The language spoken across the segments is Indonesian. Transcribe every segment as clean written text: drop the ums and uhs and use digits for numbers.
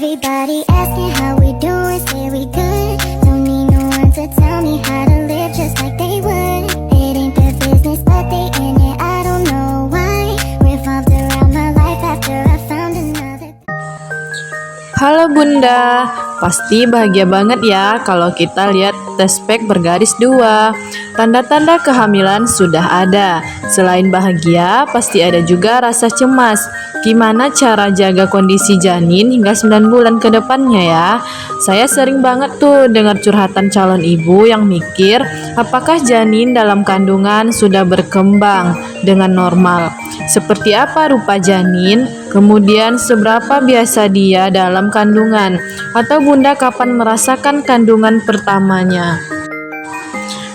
Everybody asking how we doing, say we good. Don't need no one to tell me how to live just like they would. It ain't their business, but they in it, I don't know why. Revolved around my life after I found another. Halo Bunda, pasti bahagia banget ya kalau kita lihat tespek bergaris 2. Tanda-tanda kehamilan sudah ada. Selain bahagia, pasti ada juga rasa cemas. Gimana cara jaga kondisi janin hingga 9 bulan ke depannya ya? Saya sering banget tuh dengar curhatan calon ibu yang mikir, apakah janin dalam kandungan sudah berkembang dengan normal? Seperti apa rupa janin? Kemudian seberapa biasa dia dalam kandungan? Atau Bunda kapan merasakan kandungan pertamanya?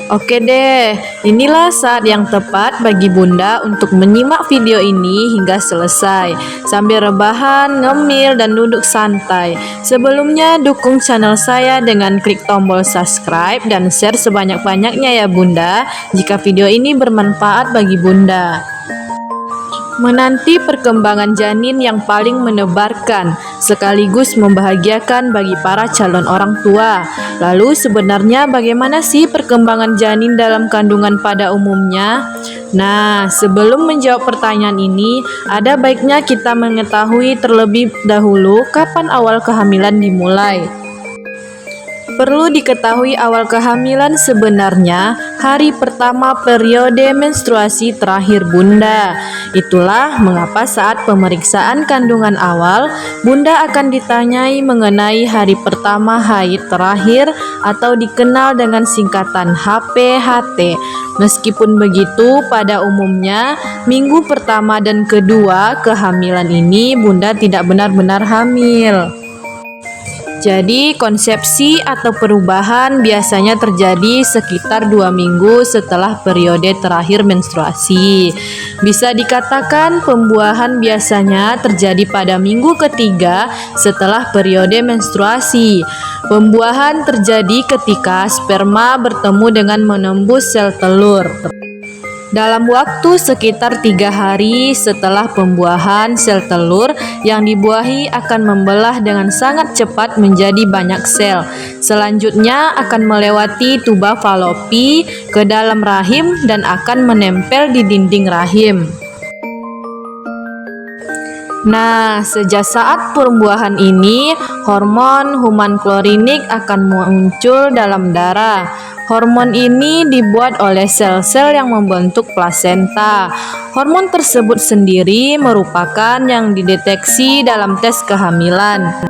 Oke deh, inilah saat yang tepat bagi Bunda untuk menyimak video ini hingga selesai sambil rebahan, ngemil, dan duduk santai. Sebelumnya dukung channel saya dengan klik tombol subscribe dan share sebanyak-banyaknya ya Bunda jika video ini bermanfaat bagi Bunda. Menanti perkembangan janin yang paling menebarkan, sekaligus membahagiakan bagi para calon orang tua. Lalu sebenarnya bagaimana sih perkembangan janin dalam kandungan pada umumnya? Nah, sebelum menjawab pertanyaan ini, ada baiknya kita mengetahui terlebih dahulu kapan awal kehamilan dimulai. Perlu diketahui awal kehamilan sebenarnya hari pertama periode menstruasi terakhir Bunda. Itulah mengapa saat pemeriksaan kandungan awal, Bunda akan ditanyai mengenai hari pertama haid terakhir atau dikenal dengan singkatan HPHT. Meskipun begitu, pada umumnya minggu pertama dan kedua kehamilan ini Bunda tidak benar-benar hamil. Jadi konsepsi atau perubahan biasanya terjadi sekitar 2 minggu setelah periode terakhir menstruasi. Bisa dikatakan pembuahan biasanya terjadi pada minggu ketiga setelah periode menstruasi. Pembuahan terjadi ketika sperma bertemu dengan menembus sel telur. Dalam waktu sekitar 3 hari setelah pembuahan, sel telur yang dibuahi akan membelah dengan sangat cepat menjadi banyak sel. Selanjutnya akan melewati tuba falopi ke dalam rahim dan akan menempel di dinding rahim. Nah, sejak saat pembuahan ini, hormon human klorinik akan muncul dalam darah. Hormon ini dibuat oleh sel-sel yang membentuk plasenta. Hormon tersebut sendiri merupakan yang dideteksi dalam tes kehamilan.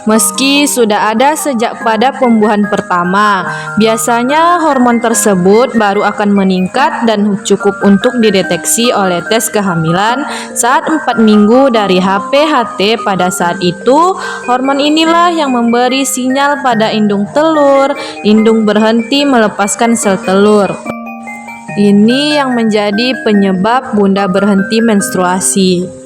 Meski sudah ada sejak pada pembuahan pertama, biasanya hormon tersebut baru akan meningkat dan cukup untuk dideteksi oleh tes kehamilan saat 4 minggu dari HPHT. Pada saat itu, hormon inilah yang memberi sinyal pada indung telur, indung berhenti melepaskan sel telur. Ini yang menjadi penyebab Bunda berhenti menstruasi.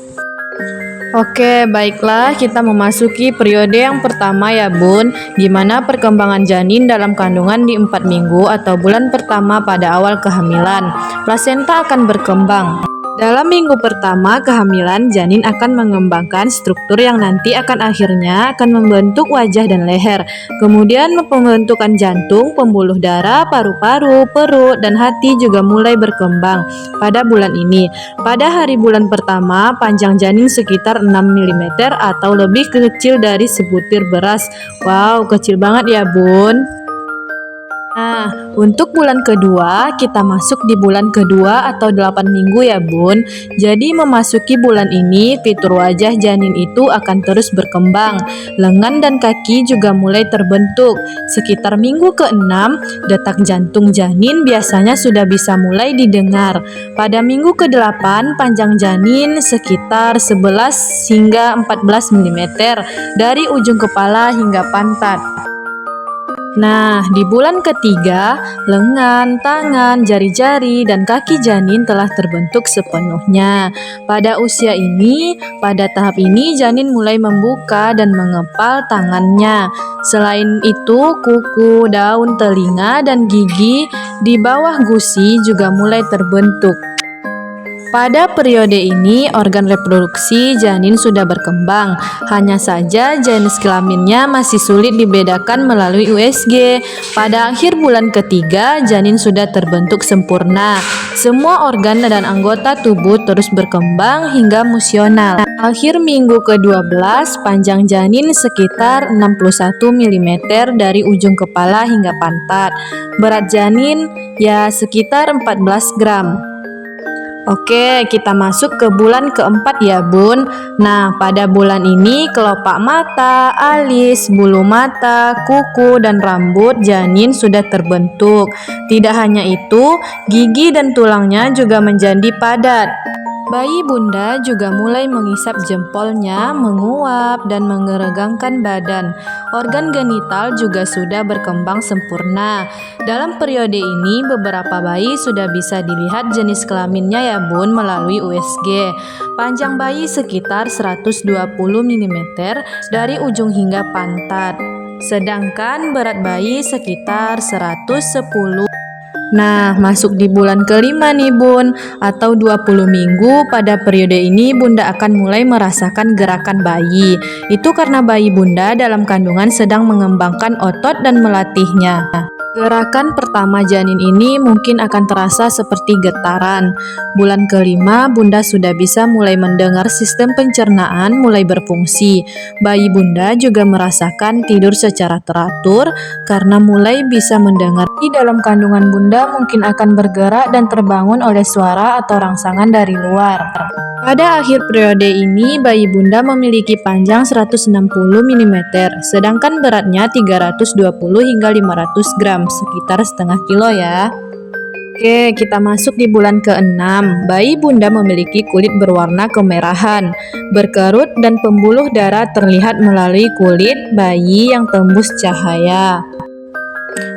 Oke, baiklah, kita memasuki periode yang pertama ya Bun, di mana perkembangan janin dalam kandungan di 4 minggu atau bulan pertama pada awal kehamilan. Plasenta akan berkembang. Dalam minggu pertama kehamilan, janin akan mengembangkan struktur yang nanti akhirnya membentuk wajah dan leher. Kemudian pembentukan jantung, pembuluh darah, paru-paru, perut, dan hati juga mulai berkembang pada bulan ini. Pada hari bulan pertama, panjang janin sekitar 6 mm atau lebih kecil dari sebutir beras. Wow, kecil banget ya Bun. Nah, untuk bulan kedua, kita masuk di bulan kedua atau 8 minggu ya Bun. Jadi memasuki bulan ini, fitur wajah janin itu akan terus berkembang. Lengan dan kaki juga mulai terbentuk. Sekitar minggu ke-6, detak jantung janin biasanya sudah bisa mulai didengar. Pada minggu ke-8, panjang janin sekitar 11 hingga 14 mm dari ujung kepala hingga pantat. Nah, di bulan ketiga, lengan, tangan, jari-jari, dan kaki janin telah terbentuk sepenuhnya. Pada usia ini, pada tahap ini janin mulai membuka dan mengepal tangannya. Selain itu, kuku, daun, telinga, dan gigi di bawah gusi juga mulai terbentuk. Pada periode ini, organ reproduksi janin sudah berkembang. Hanya saja jenis kelaminnya masih sulit dibedakan melalui USG. Pada akhir bulan ketiga, janin sudah terbentuk sempurna. Semua organ dan anggota tubuh terus berkembang hingga musional. Akhir minggu ke-12, panjang janin sekitar 61 mm dari ujung kepala hingga pantat. Berat janin ya sekitar 14 gram. Oke, kita masuk ke bulan keempat ya Bun. Nah, pada bulan ini kelopak mata, alis, bulu mata, kuku, dan rambut janin sudah terbentuk. Tidak hanya itu, gigi dan tulangnya juga menjadi padat. Bayi bunda juga mulai mengisap jempolnya, menguap, dan mengeregangkan badan. Organ genital juga sudah berkembang sempurna. Dalam periode ini, beberapa bayi sudah bisa dilihat jenis kelaminnya ya Bun melalui USG. Panjang bayi sekitar 120 mm dari ujung hingga pantat. Sedangkan berat bayi sekitar 110. Nah, masuk di bulan kelima nih Bun, atau 20 minggu. Pada periode ini Bunda akan mulai merasakan gerakan bayi. Itu karena bayi Bunda dalam kandungan sedang mengembangkan otot dan melatihnya. Gerakan pertama janin ini mungkin akan terasa seperti getaran. Bulan kelima, Bunda sudah bisa mulai mendengar sistem pencernaan mulai berfungsi. Bayi Bunda juga merasakan tidur secara teratur karena mulai bisa mendengar. Di dalam kandungan Bunda mungkin akan bergerak dan terbangun oleh suara atau rangsangan dari luar. Pada akhir periode ini, bayi Bunda memiliki panjang 160 mm, sedangkan beratnya 320 hingga 500 gram, sekitar setengah kilo ya. Oke, kita masuk di bulan ke-6. Bayi Bunda memiliki kulit berwarna kemerahan, berkerut, dan pembuluh darah terlihat melalui kulit bayi yang tembus cahaya.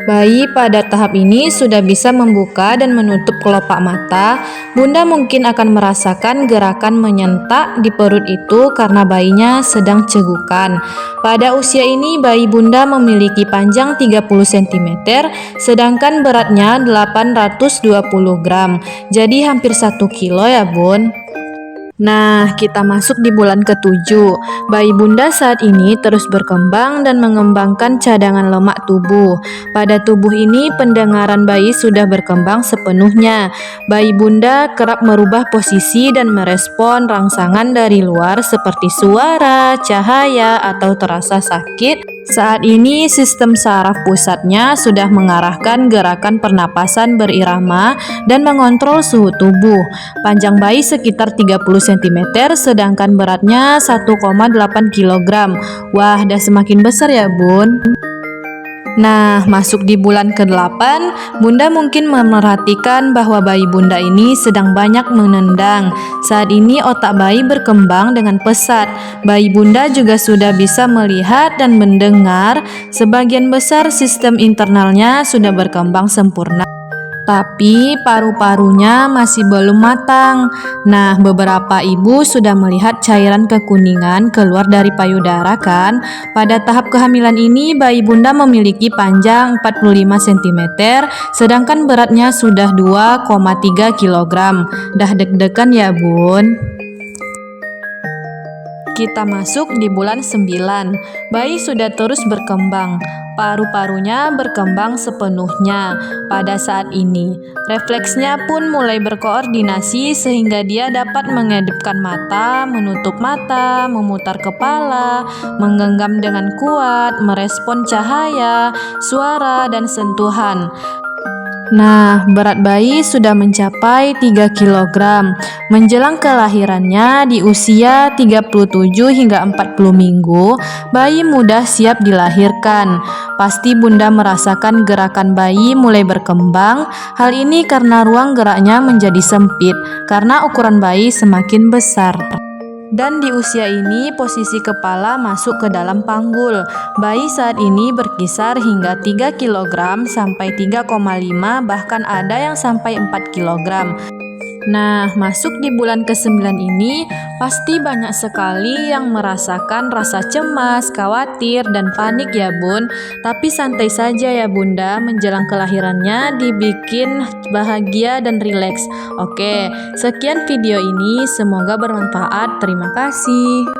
Bayi pada tahap ini sudah bisa membuka dan menutup kelopak mata. Bunda mungkin akan merasakan gerakan menyentak di perut itu karena bayinya sedang cegukan. Pada usia ini bayi Bunda memiliki panjang 30 cm, sedangkan beratnya 820 gram. Jadi hampir 1 kilo ya Bun. Nah, kita masuk di bulan ke-7. Bayi Bunda saat ini terus berkembang dan mengembangkan cadangan lemak tubuh. Pada tubuh ini, pendengaran bayi sudah berkembang sepenuhnya. Bayi Bunda kerap merubah posisi dan merespon rangsangan dari luar seperti suara, cahaya, atau terasa sakit. Saat ini, sistem saraf pusatnya sudah mengarahkan gerakan pernapasan berirama dan mengontrol suhu tubuh. Panjang bayi sekitar 30 cm, sedangkan beratnya 1,8 kg. Wah, dah semakin besar ya Bun. Nah, masuk di bulan ke-8, Bunda mungkin memerhatikan bahwa bayi Bunda ini sedang banyak menendang. Saat ini otak bayi berkembang dengan pesat. Bayi Bunda juga sudah bisa melihat dan mendengar. Sebagian besar sistem internalnya sudah berkembang sempurna. Tapi paru-parunya masih belum matang. Nah, beberapa ibu sudah melihat cairan kekuningan keluar dari payudara kan? Pada tahap kehamilan ini, bayi Bunda memiliki panjang 45 cm, sedangkan beratnya sudah 2,3 kg. Dah deg-degan ya Bun? Kita masuk di bulan 9. Bayi sudah terus berkembang. Paru-parunya berkembang sepenuhnya pada saat ini. Refleksnya pun mulai berkoordinasi sehingga dia dapat mengedipkan mata, menutup mata, memutar kepala, menggenggam dengan kuat, merespon cahaya, suara, dan sentuhan. Nah, berat bayi sudah mencapai 3 kg. Menjelang kelahirannya di usia 37 hingga 40 minggu, bayi mudah siap dilahirkan. Pasti Bunda merasakan gerakan bayi mulai berkembang. Hal ini karena ruang geraknya menjadi sempit, karena ukuran bayi semakin besar. Dan di usia ini posisi kepala masuk ke dalam panggul. Bayi saat ini berkisar hingga 3 kg sampai 3,5, bahkan ada yang sampai 4 kg. Nah, masuk di bulan ke-9 ini, pasti banyak sekali yang merasakan rasa cemas, khawatir, dan panik ya bun. Tapi santai saja ya bunda, menjelang kelahirannya dibikin bahagia dan rileks. Oke, sekian video ini, semoga bermanfaat. Terima kasih.